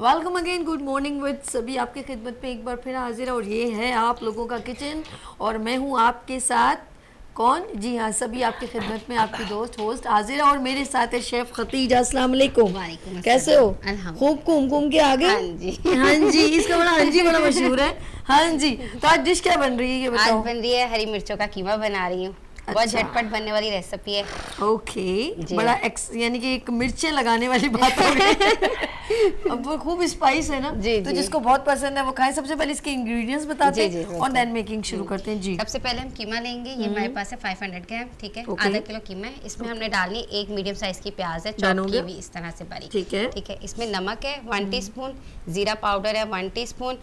Welcome again, good morning with सभी आपकी खिदमत पे एक बार फिर हाजिर है। और ये है आप लोगों का किचन और मैं हूँ आपके साथ। कौन? जी हाँ, सभी आपकी खिदमत में आपकी दोस्त होस्ट हाजिर है और मेरे साथ है शेफ खतीजा। अस्सलाम वालेकुम। वालेकुम कैसे हो? खूब घूम घूम के आ गए। हाँ जी। हाँ जी, इसका बड़ा हाँ जी बड़ा मशहूर है। हाँ जी, तो आज डिश क्या बन रही है ये आज बताओ। बन रही है हरी मिर्चों का कीमा बना रही हूँ। बहुत अच्छा। झटपट बनने वाली रेसिपी है। ओके, जी। बड़ा यानी कि एक मिर्चें लगाने वाली बात हो गई। अब वो खूब स्पाइस है ना, जी तो जी जिसको बहुत पसंद है वो खाए। सबसे पहले इसके इंग्रेडिएंट्स बताते जी जी हैं और बिल्कुल। देन मेकिंग शुरू करते हैं जी। सबसे पहले हम कीमा लेंगे। ये हमारे पास है 500 ग्राम, ठीक है। ओके। आधा किलो कीमा है। इसमें हमने डालनी एक मीडियम साइज की प्याज है, डन हो चॉप की गया। हुई इस तरह से बारीक। ठीक है। ठीक है। इसमें नमक है 1 टीस्पून, जीरा पाउडर है 1 टीस्पून,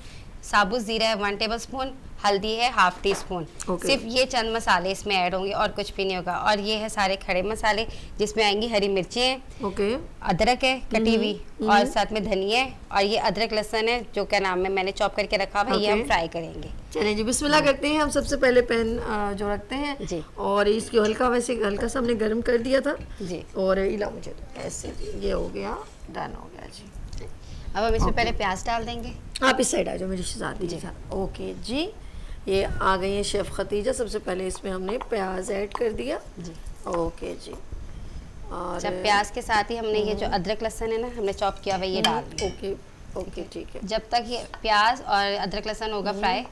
साबुत जीरा है 1 टेबल स्पून, हल्दी है 1/2 टीस्पून। ओके। सिर्फ ये चंद मसाले इसमें ऐड होंगे और कुछ भी नहीं होगा। और ये है सारे खड़े मसाले जिसमें आएंगी हरी मिर्चें हैं, ओके। अदरक है कटी हुई और साथ में धनिया है। और ये अदरक लहसुन है जो क्या नाम है मैंने चॉप करके रखा हुआ है। ये ओके। हम फ्राई करेंगे। चलिए जी, बिस्मिल्लाह करते हैं। हम सबसे पहले पैन जो रखते हैं जी। और इसको हल्का सा हमने गर्म कर दिया था। जी। और इला मुझे तो ऐसे जी, ये हो गया, डन हो गया जी। अब हम इसमें ओके। पहले प्याज डाल देंगे। आप इस साइड आ जाओ मेरी शहजादी के साथ। ओके जी, ये आ गई है शेफ खतीजा। सबसे पहले इसमें हमने प्याज ऐड कर दिया। जी। ओके जी। और जब प्याज के साथ ही हमने ये जो अदरक लहसुन है ना हमने चॉप किया हुआ ये डाल दिया। ओके ओके ठीक है। जब तक ये प्याज और अदरक लहसुन होगा फ्राई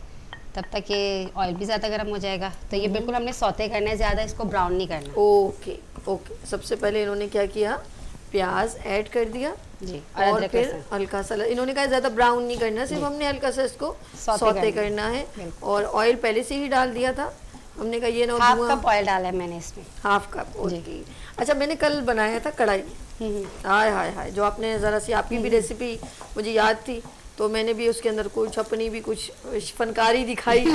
तब तक ये ऑयल भी ज़्यादा गर्म हो जाएगा। तो ये बिल्कुल हमने सौते करना है, ज़्यादा इसको ब्राउन नहीं करना। ओके ओके, सबसे पहले इन्होंने क्या किया, प्याज ऐड कर दिया जी। और अदरक फिर लहसुन हल्का सा इन्होंने कहा ज़्यादा ब्राउन नहीं करना, सिर्फ हमने हल्का सा इसको सौते करना है। बिल्कुल। और ऑयल पहले से ही डाल दिया था हमने कहा ये ना 1/2 धुआं। कप ऑयल डाला है मैंने इसमें। 1/2 कप। ओके। अच्छा, मैंने कल बनाया था कढ़ाई। हाय हाय हाय, जो आपने ज़रा सी आपकी भी रेसिपी मुझे याद थी, तो मैंने भी उसके अंदर कुछ अपनी भी कुछ फनकारी दिखाई।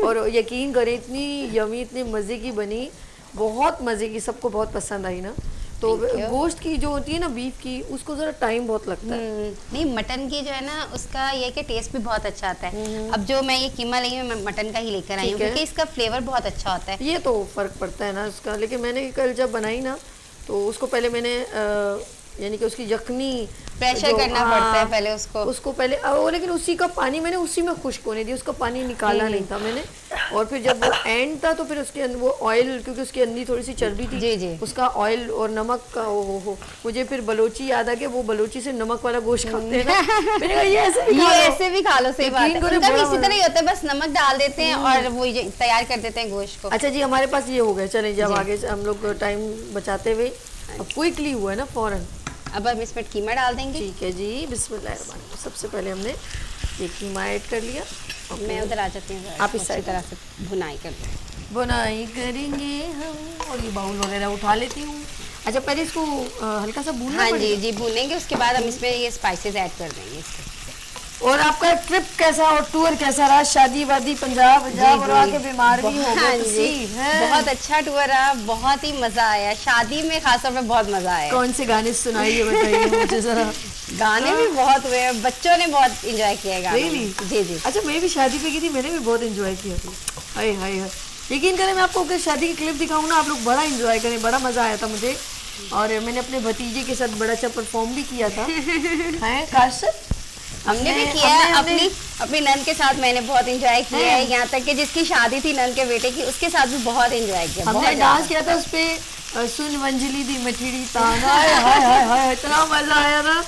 और यकीन करें इतनी यमी, इतनी मज़े की बनी, बहुत मज़े की, सबको बहुत पसंद आई ना। तो गोश्त की जो होती है ना, बीफ की, उसको ज़रा टाइम बहुत लगता है। नहीं, मटन की जो है ना उसका ये कि टेस्ट भी बहुत अच्छा आता है। अब जो मैं ये कीमा ली हूँ मैं मटन का ही लेकर आई हूँ ठीक है। क्योंकि इसका फ्लेवर बहुत अच्छा होता है। ये तो फ़र्क पड़ता है ना उसका। लेकिन मैंने कल जब बनाई ना, तो उसको पहले मैंने यानी कि उसकी यखनी प्रेशर करना पड़ता है पहले उसको पहले लेकिन उसी का पानी मैंने उसी में खुश्क होने दिया, उसका पानी निकाला नहीं था मैंने। और फिर जब वो एंड था तो फिर उसके अंदर वो ऑयल, क्योंकि उसके अंदर थोड़ी सी चर्बी थी। जी जी। उसका ऑयल और नमक का हो मुझे फिर बलोची याद आ गया। वो बलोची से नमक वाला गोश्त खाते हैं ना, मैंने कहा ये ऐसे भी खा लो। सही बात है। यकीन करो उनका भी बड़ा इसी मजा- तरह ही होता है, बस नमक डाल देते हैं और वो ये तैयार कर देते हैं गोश्त को। अच्छा जी, हमारे पास ये हो गया। चलें जब जी। आगे से हम लोग टाइम बचाते हुए, अब क्विकली हुआ है ना फौरन। अब हम इसमें कीमा डाल देंगे। ठीक है जी, बिस्मिल्लाह। सबसे पहले हमने ये कीमा ऐड कर लिया। मैं उधर आ जाती हूँ, आप इस अच्छी साइड तरह से भुनाई करते हैं। बुनाई करेंगे हम। और ये बाउल वगैरह उठा लेती हूँ। अच्छा, पहले इसको हल्का सा भूनना हाँ जी पड़ेगा? जी, भूनेंगे। उसके बाद हम इसमें ये स्पाइसेस ऐड कर देंगे इसके। और आपका ट्रिप कैसा और टूर कैसा रहा? शादी वादी पंजाब और आके बीमार भी हो हाँ गए जी, बहुत अच्छा टूर रहा, बहुत ही मजा आया। शादी में खासतौर पे बहुत मजा आया। कौन से गाने सुनाइए, बताइए मुझे जरा। गाने भी बहुत हुए, बच्चों ने बहुत एंजॉय किया गाने। Really? जी जी। अच्छा, मैं भी शादी पे गई थी, मैंने भी बहुत एंजॉय किया था। हाय हाय हाय, यकीन करें मैं आपको अगर शादी की क्लिप दिखाऊँ ना, आप लोग बड़ा एंजॉय करें, बड़ा मजा आया था मुझे। और मैंने अपने भतीजे के साथ बड़ा अच्छा परफॉर्म भी किया था। हैं काशिफ? हमने भी किया है। अपनी नंद के साथ मैंने बहुत एंजॉय किया है। यहाँ तक कि जिसकी शादी थी नंद के बेटे की, उसके साथ भी बहुत एंजॉय किया। हमने डांस किया था उस पे, सुन वंजली दी मठीड़ी ताना। हाय हाय हाय हाय, इतना मजा आया ना।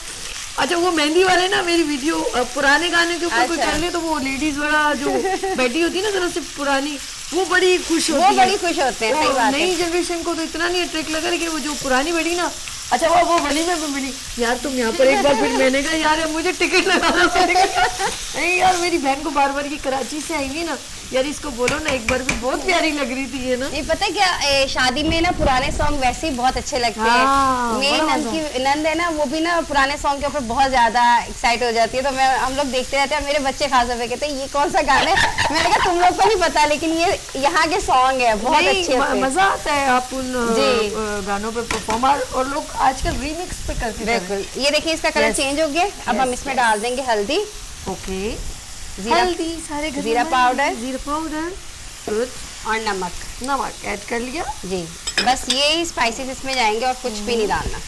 अच्छा, वो मेहंदी वाले ना मेरी वीडियो पुराने गाने के ऊपर कोई कर ले तो वो लेडीज वाला जो बैठी होती है ना जरा से पुरानी, वो बड़ी खुश होती है। वो बड़ी खुश होते हैं। सही बात है। नई जनरेशन को तो इतना नहीं अट्रैक्ट लगा, लेकिन वो जो पुरानी बैठी ना, अच्छा वो बनी में मिली यार, तुम यहाँ पर एक बार। फिर मैंने कहा यार मुझे टिकट लगाना पड़ेगा। नहीं यार, मेरी बहन को बार बार, ये कराची से आएंगी ना यार, इसको बोलो ना एक बार भी, बहुत प्यारी लग रही थी ये ना। नहीं, पता है क्या, शादी में ना पुराने सॉन्ग वैसे ही बहुत अच्छे लगते हाँ, हैं। मेरी नंद है ना, वो भी ना पुराने सॉन्ग के ऊपर बहुत ज्यादा एक्साइट हो जाती है। तो हम लोग देखते रहते हैं। मेरे बच्चे खास तौर पे कहते हैं ये कौन सा गाना है। मैंने कहा तुम लोग को नहीं पता, लेकिन ये यहाँ के सॉन्ग है, बहुत अच्छे। मजा आता है आप उन गानों पे परफॉर्म, और लोग आजकल रीमिक्स पे करते हैं। बिल्कुल। ये देखिए इसका कलर चेंज हो गया। अब हम इसमें डाल देंगे हल्दी। ओके, हल्दी, सारे जीरा पाउडर, गुड, और नमक ऐड कर लिया जी। बस ये ही स्पाइसेस इसमें जाएंगे और कुछ भी नहीं डालना।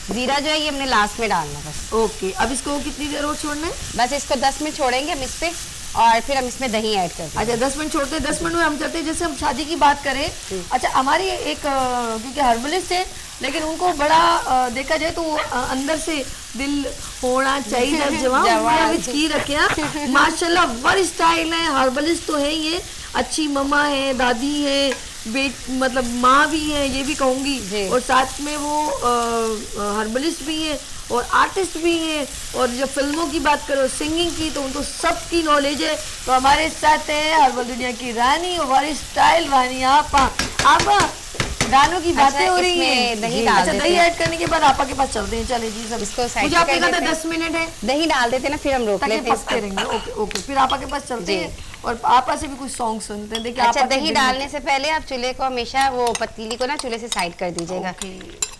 जीरा जो है ये हमने लास्ट में डालना बस। ओके, अब इसको कितनी देर और छोड़ना है? बस इसको 10 मिनट छोड़ेंगे हम इस पे, और फिर हम इसमें दही ऐड करते हैं। अच्छा 10 मिनट छोड़ते हैं। 10 मिनट में हम चलते हैं, जैसे हम शादी की बात करें। अच्छा हमारी एक क्योंकि हर्बलिस्ट है, लेकिन उनको बड़ा देखा जाए तो वो अंदर से दिल होना चाहिए जवाब की रखे। माशाल्लाह वर स्टाइल है, हर्बलिस्ट तो है ये, अच्छी मम्मा है, दादी है, मतलब माँ भी है ये भी कहूँगी, और साथ में वो हर्बलिस्ट भी है और आर्टिस्ट भी हैं, और जब फिल्मों की बात करो, सिंगिंग की, तो उनको सबकी नॉलेज है। तो हमारे साथ है हर्बल दुनिया की रानी और स्टाइल रानी आपा। गानों की बातें हो रही हैं। दही अच्छा दही ऐड करने के बाद आपा के पास चलते हैं। चले जी सब इसको मुझे आपने कहा था 10 मिनट है, दही डाल देते ना, फिर हम रोक लेते हैं। ओके ओके, फिर आपा के पास चलते हैं और आपा से भी कुछ सॉन्ग सुनते हैं। देखिए अच्छा दही डालने से पहले आप चूल्हे को हमेशा वो पतीली को ना चूल्हे से साइड कर दीजिएगा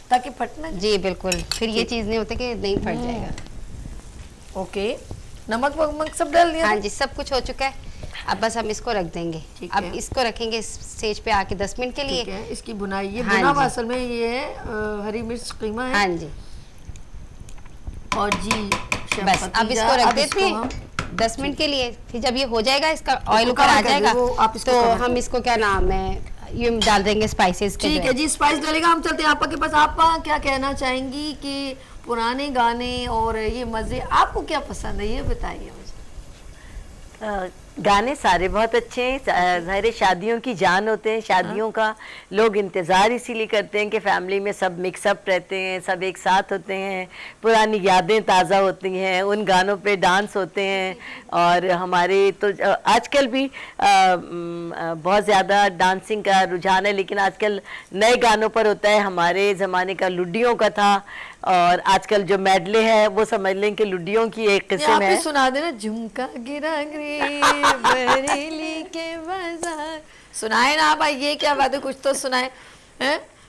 ताकि फटना। जी बिल्कुल, फिर ये चीज नहीं होती कि नहीं फट जाएगा। ओके, नमक वमक सब डाल दिया? हाँ जी, सब कुछ हो चुका है। अब बस हम इसको रख देंगे। अब इसको रखेंगे इस स्टेज पे आके 10 मिनट के लिए। ठीक है, इसकी बुनाई ये बुना हुआ असल में ये है हरी मिर्च कीमा है। हाँ जी, और जी बस अब इसको रख देते हैं 10 मिनट के लिए। फिर जब ये हो जाएगा, इसका ऑयल ऊपर आ जाएगा, तो हम इसको क्या नाम है ये डाल देंगे स्पाइसेस। ठीक है जी, स्पाइस डालेगा। हम चलते हैं आपा के पास। आपा क्या कहना चाहेंगी कि पुराने गाने और ये मजे आपको क्या पसंद है, ये बताइए मुझे। गाने सारे बहुत अच्छे हैं। ज़ाहिर शादियों की जान होते हैं, शादियों का लोग इंतज़ार इसीलिए करते हैं कि फैमिली में सब मिक्सअप रहते हैं, सब एक साथ होते हैं, पुरानी यादें ताज़ा होती हैं, उन गानों पे डांस होते हैं। और हमारे तो आजकल भी बहुत ज़्यादा डांसिंग का रुझान है, लेकिन आजकल नए गानों पर होता है। हमारे ज़माने का लुड्डियों का था, और आजकल जो मेडले है वो समझ लें कि लुड्डियों की एक किस्म है। सुना देना, झुमका गिरा रे बरेली के बाजार, सुनाए ना भाई, ये क्या बात है, कुछ तो सुनाए।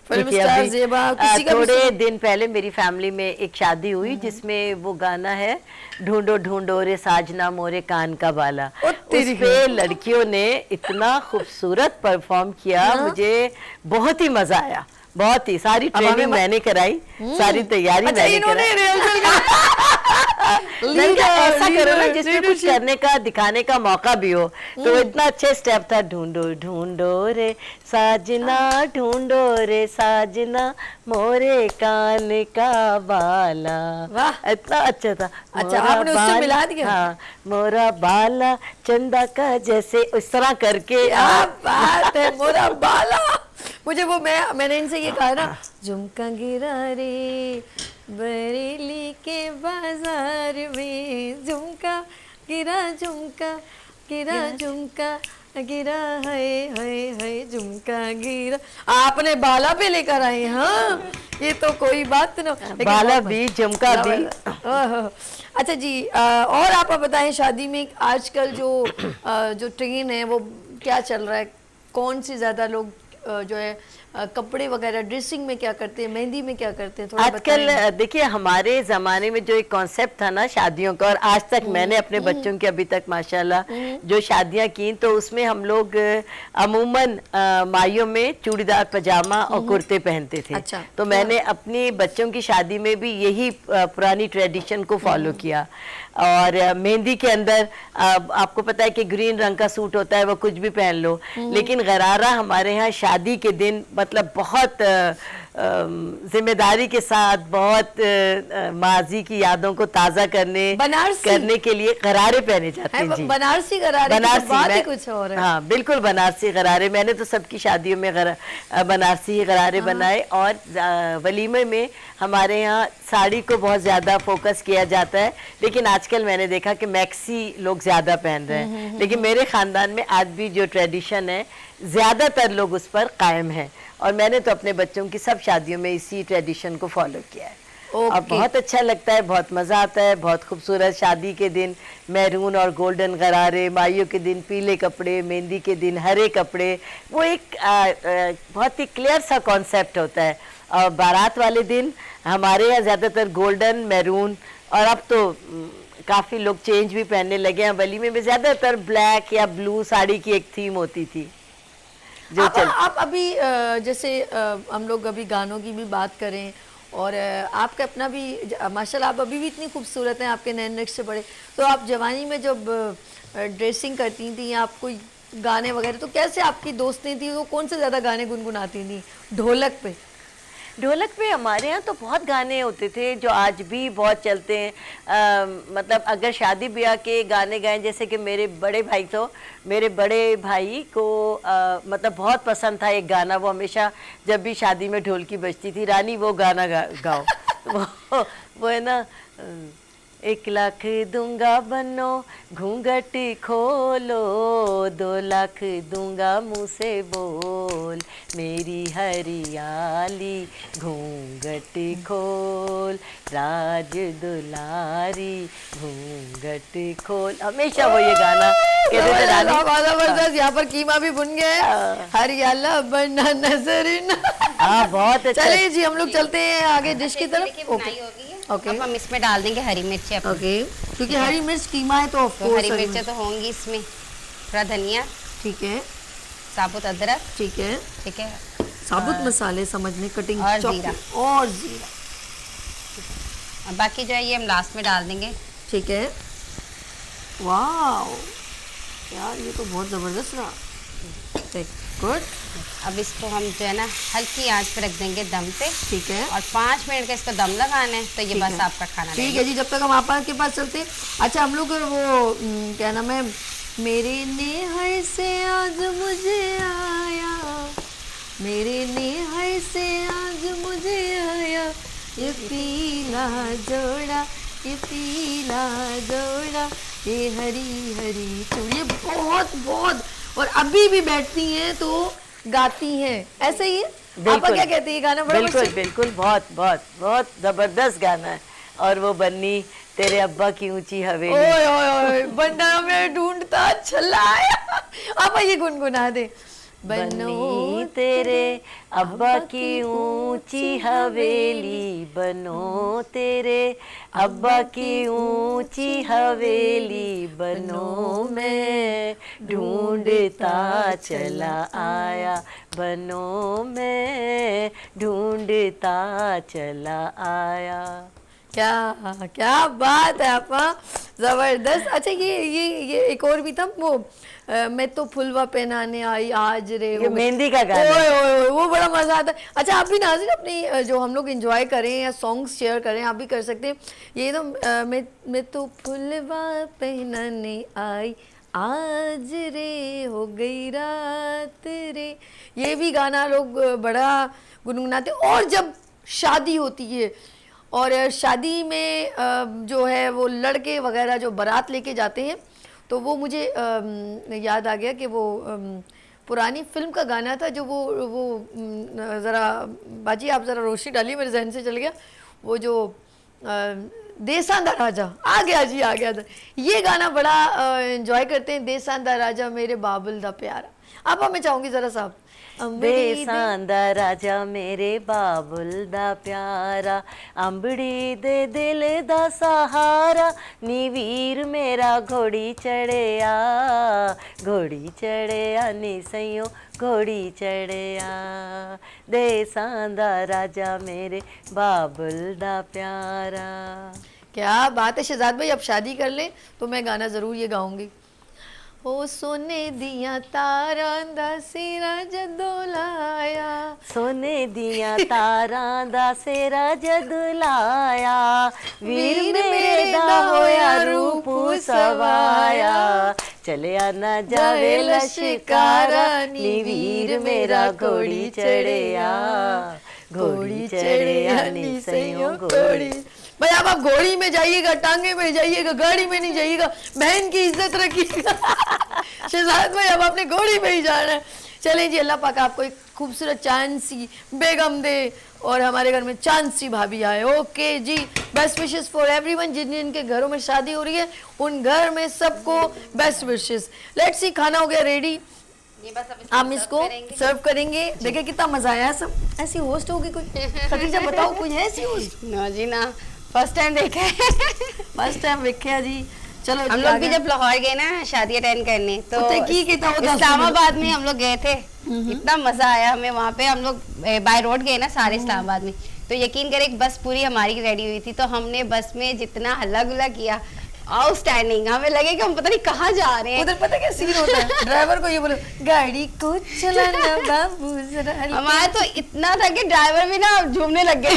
फिल्म स्टार ज़ेबा किसी का थोड़े दिन पहले मेरी फैमिली में एक शादी हुई जिसमें वो गाना है, ढूंढो ढूंढो रे साजना मोरे कान का बाला। उस पे लड़कियों ने इतना खूबसूरत परफॉर्म किया, मुझे बहुत ही मजा आया, बहुत ही। सारी ट्रेनिंग मैंने कराई, सारी तैयारी मैंने कराई। ऐसा करो ना जिसमें कुछ करने का, दिखाने का मौका भी हो। तो इतना अच्छे स्टेप था, ढूंढो ढूंढो रे साजना, ढूंढो रे साजना मोरे कान का बाला। इतना अच्छा था। अच्छा आपने उससे मिला दिया? हाँ, मोरा बाला चंदा का जैसे, इस तरह करके। बात है, मोरा बाला। मुझे वो मैंने इनसे ये कहा ना, झुमका गिरा रे बरेली के बाजार में, झुमका गिरा झुमका गिरा झुमका गिरा है झुमका गिरा। आपने बाला पे लेकर आए? हाँ, ये तो कोई बात ना, बाला भी झुमका भी। अच्छा जी, और आप बताएं शादी में आजकल जो ट्रेंड है वो क्या चल रहा है? कौन सी ज्यादा लोग जो है कपड़े वगैरह, ड्रेसिंग में क्या करते हैं, मेहंदी में क्या करते हैं, थोड़ा आजकल देखिए हमारे ज़माने में जो एक कॉन्सेप्ट था ना शादियों का, और आज तक मैंने अपने बच्चों के अभी तक माशाल्लाह जो शादियां की, तो उसमें हम लोग अमूमन माइयों में चूड़ीदार पजामा और कुर्ते पहनते थे। अच्छा, तो मैंने अपनी बच्चों की शादी में भी यही पुरानी ट्रेडिशन को फॉलो किया। और मेहंदी के अंदर आपको पता है कि ग्रीन रंग का सूट होता है, वो कुछ भी पहन लो, लेकिन गरारा हमारे यहाँ शादी के दिन मतलब बहुत जिम्मेदारी के साथ, बहुत माजी की यादों को ताज़ा करने के लिए गरारे पहने जाते हैं। जी, बनारसी गरारे, बनारसी कुछ और है। हाँ बिल्कुल, बनारसी गरारे। मैंने तो सबकी शादियों में बनारसी गरारे बनाए। और वलीमे में हमारे यहाँ साड़ी को बहुत ज़्यादा फोकस किया जाता है, लेकिन आजकल मैंने देखा कि मैक्सी लोग ज़्यादा पहन रहे हैं। लेकिन मेरे ख़ानदान में आज भी जो ट्रेडिशन है, ज़्यादातर लोग उस पर कायम हैं, और मैंने तो अपने बच्चों की सब शादियों में इसी ट्रेडिशन को फॉलो किया है। और बहुत अच्छा लगता है, बहुत मज़ा आता है। बहुत खूबसूरत शादी के दिन मैरून और गोल्डन गरारे, माइयों के दिन पीले कपड़े, मेहंदी के दिन हरे कपड़े, वो एक बहुत ही क्लियर सा कॉन्सेप्ट होता है। और बारात वाले दिन हमारे यहाँ ज़्यादातर गोल्डन, मैरून, और अब तो काफ़ी लोग चेंज भी पहनने लगे हैं। वलीमे में ज़्यादातर ब्लैक या ब्लू साड़ी की एक थीम होती थी जो आप अभी जैसे हम लोग अभी गानों की भी बात करें और आपका अपना भी माशाल्लाह, आप अभी भी इतनी खूबसूरत हैं, आपके नैन नक्श से बड़े। तो आप जवानी में जब ड्रेसिंग करती थी या आप कोई गाने वगैरह, तो कैसे आपकी दोस्तें थी, वो कौन से ज़्यादा गाने गुनगुनाती थी ढोलक पे? ढोलक पे हमारे यहाँ तो बहुत गाने होते थे जो आज भी बहुत चलते हैं। मतलब अगर शादी ब्याह के गाने गाएं, जैसे कि मेरे बड़े भाई, तो मेरे बड़े भाई को मतलब बहुत पसंद था एक गाना, वो हमेशा जब भी शादी में ढोलकी बजती थी, रानी वो गाना गाओ। वो है ना, 1 लाख दूंगा बनो घूंघट खोलो, 2 लाख दूंगा मुँह से बोल, मेरी हरियाली घूंघट खोल, राज दुलारी घूंघट खोल। हमेशा वो ये गाना कहते थे रानी। यहाँ पर कीमा भी बुन गए, हरियाला बनना नजर न। हाँ, बहुत अच्छा। चलिए जी, हम लोग चलते हैं आगे डिश की तरफ। बुनाई हो गई है। ओके। अब हम इसमें डाल देंगे हरी मिर्ची। ओके, क्योंकि हरी मिर्च कीमा है तो ऑफ तो कोर्स हरी मिर्चें तो होंगी इसमें, थोड़ा धनिया, ठीक है, साबुत अदरक, ठीक है, ठीक है, साबुत मसाले समझने, कटिंग और चॉप जीरा। और जीरा, और बाकी जो है ये हम लास्ट में डाल देंगे। ठीक है। वाओ यार, ये तो बहुत जबरदस्त रहा। गुड। अब इसको हम जो है ना हल्की आंच पे रख देंगे दम पे, ठीक है, और 5 मिनट का इसको दम लगाना है, तो ये ठीक बस है। आपका खाना ठीक है जी, जब तक हम आपा के पास चलते हैं। अच्छा, हम लोग वो क्या नाम है, मेरे नेहा से आज मुझे आया, मेरे नेहा से आज मुझे आया, ये पीला जोड़ा, ये पीला जोड़ा, ये हरी हरी चूड़ी। बहुत बहुत, और अभी भी बैठती हैं तो गाती हैं, ऐसे ही है। आपा क्या कहती है, गाना बड़ा बिल्कुल मस्त है। बिल्कुल, बहुत बहुत बहुत जबरदस्त गाना है। और वो बन्नी तेरे अब्बा की ऊंची हवेली। ओए ओए ओए, बन्ना में ढूंढता चला आया। आप ये गुनगुना दे। बन्नी तेरे अब्बा की ऊंची हवेली, बनो तेरे अब्बा की ऊंची हवेली, बनो मैं ढूंढता चला आया, बनो मैं ढूंढता चला आया। क्या क्या बात है आपा, जबरदस्त। अच्छा, ये एक और भी था वो, मैं तो फुलवा पहनाने आई आज रे, ये मेहंदी का गाना है। ओए ओए ओए, वो बड़ा मजा आता है। अच्छा, आप भी नाज़रीन अपनी जो हम लोग एंजॉय करें या सॉन्ग्स शेयर करें, आप भी कर सकते हैं। ये तो मैं तो फुलवा पहनाने आई आज रे, हो गई रात रे, ये भी गाना लोग बड़ा गुनगुनाते। और जब शादी होती है, और शादी में जो है वो लड़के वगैरह जो बारात लेके जाते हैं, तो वो मुझे याद आ गया कि वो पुरानी फिल्म का गाना था, जो वो ज़रा बाजी आप ज़रा रोशनी डालिए, मेरे जहन से चल गया। वो जो देसांदा राजा आ गया जी, आ गया। ये गाना बड़ा एंजॉय करते हैं, देसांदा राजा मेरे बाबुल दा प्यारा। अब मैं चाहूँगी ज़रा साहब, देसांदा राजा मेरे बाबुल दा प्यारा, अंबड़ी दे दिल दा सहारा, नी वीर मेरा घोड़ी चढ़िया, घोड़ी चढ़िया नी सैयों घोड़ी चढ़िया, देसांदा राजा मेरे बाबुल दा प्यारा। क्या बात है शहजाद भाई, अब शादी कर लें तो मैं गाना ज़रूर ये गाऊंगी। ओ सोने दिया तारा दा सिरा जदों लाया, सोने दिया तारां दा सेरा जदों लाया, वीर मेरे दा होया रूप सवाया, चलिया ना जावे लश्कारा, नी वीर मेरा घोड़ी चढ़िया, घोड़ी चढ़िया नी सैयों घोड़ी। भाई अब आप घोड़ी में जाइएगा, टांगे में जाइएगा, गाड़ी में नहीं जाइएगा, बहन की इज्जत रखिएगा। शहजाद भाई अब आपने घोड़ी में ही जाना है। चलें जी, अल्लाह पाक आपको एक खूबसूरत चांद सी बेगम दे और हमारे घर में चांद सी भाभी आए। ओके जी, बेस्ट विशेस फॉर एवरीवन। जिन जिनके घरों में शादी हो रही है उन घर में सबको बेस्ट विशेस। लेट्स सी, खाना हो गया रेडी, ये बस अब हम इसको सर्व करेंगे। देखिए कितना मजा आया। सब ऐसी होस्ट होगी कोई, खदीजा बताओ कोई है ऐसी होस्ट? ना जी ना, फर्स्ट टाइम देखा है। फर्स्ट टाइम देखा जी। चलो हम लोग भी जब लाहौर गए ना शादी अटेंड करने, तो इस्लामाबाद में हम लोग गए थे, इतना मजा आया हमें वहाँ पे। हम लोग बाय रोड गए ना सारे इस्लामाबाद में, तो यकीन करें बस पूरी हमारी रेडी हुई थी, तो हमने बस में जितना हल्ला गुल्ला किया, आउटस्टैंडिंग, हमें लगे कि हम पता नहीं कहाँ जा रहे हैं। उधर पता क्या सीन होता है, ड्राइवर को ये बोलो गाड़ी को चलाना बाबू जरा हल्का। हमारा तो इतना था कि ड्राइवर भी ना झूमने लग गए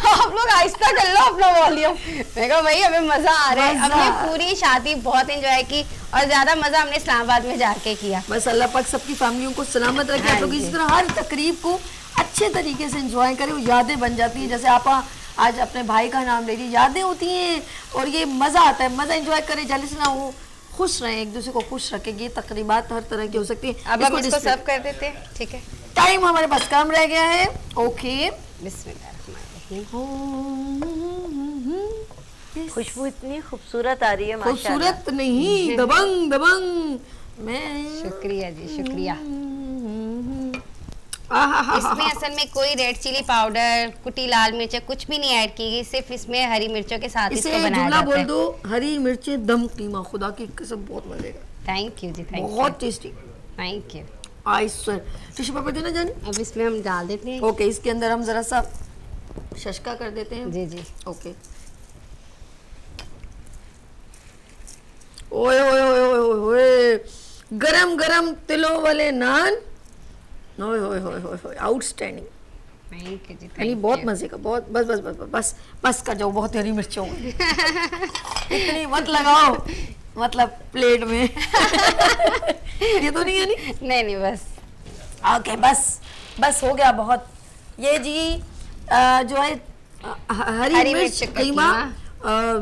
आप लोग आहिस्ता कर लो अपना वॉल्यूम। मैं कहा भाई हमें मजा आ रहा है। मजा। हमने पूरी शादी बहुत एंजॉय की और ज्यादा मजा हमने इस्लामाबाद में जाके किया। बस अल्लाह पाक सबकी फैमिलियों को सलामत रखे, आप लोग इसी तरह हर तकरीब को अच्छे तरीके से एंजॉय करें, वो यादें बन जाती हैं। जैसे आप आज अपने भाई का नाम ले लीजिए, यादें होती हैं और ये मज़ा आता है, मज़ा एंजॉय करें, जल्दी से ना वो खुश रहें, एक दूसरे को खुश रखें। ये तकरीबात हर तरह की हो सकती है। अब हम इसको सर्व कर देते हैं, ठीक है। टाइम हमारे पास कम रह गया है। ओके, खुशबू इतनी खूबसूरत आ रही है माशाल्लाह। खूबसूरत नहीं, दबंग दबंग। मैं शुक्रिया जी, शुक्रिया। आहा, इसमें असल में कोई रेड चिली पाउडर, कुटी लाल मिर्च कुछ भी नहीं ऐड की गई, सिर्फ इसमें हरी मिर्चों के साथ इसे इसको बनाया जुमला जाता बोल है। दो, हरी मिर्चें दम कीमा, खुदा की कसम बहुत मजे का, थैंक यू जी, थैंक यू, बहुत tasty. Thank you. I swear. Tissue paper देना जानी। अब इसमें हम डाल देते हैं। ओके, इसके अंदर हम जरा सा शशका कर देते हैं। जी जी। ओके। ओए ओए ओए ओए ओए, गरम गरम तिलों वाले नान, ओए ओए ओए ओए, आउटस्टैंडिंग। थैंक यू जी, यानी थैंक बहुत यू। मजे का, बहुत बस बस बस बस बस कर जाओ, बहुत हरी मिर्च हो गई। इतनी मत लगाओ, मतलब प्लेट में। ये तो नहीं है नहीं। नहीं नहीं, बस ओके, बस बस हो गया बहुत। ये जी जो है हरी हरी मिर्च मिर्च का कीमा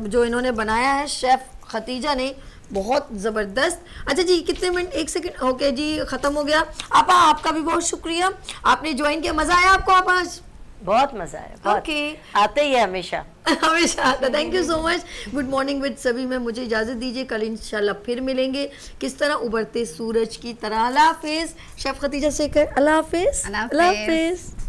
जो इन्होंने बनाया है शेफ खतीजा ने, बहुत ज़बरदस्त। अच्छा जी, कितने मिनट, 1 सेकंड। ओके जी, ख़त्म हो गया। आपा आपका भी बहुत शुक्रिया, आपने ज्वाइन किया। मज़ा आया आपको आप आज? बहुत मजा है, बहुत। ओके। आते ही है हमेशा। हमेशा आता। Thank you so much. Good morning with सभी में मुझे इजाज़त दीजिए, कल इंशाल्लाह फिर मिलेंगे किस तरह, उभरते सूरज की तरह। अल्लाह हाफिज़। शेफ खतीजा से कर अल्लाह हाफिज़। अल्लाह अल्लाह हाफिज़। हाफिज़।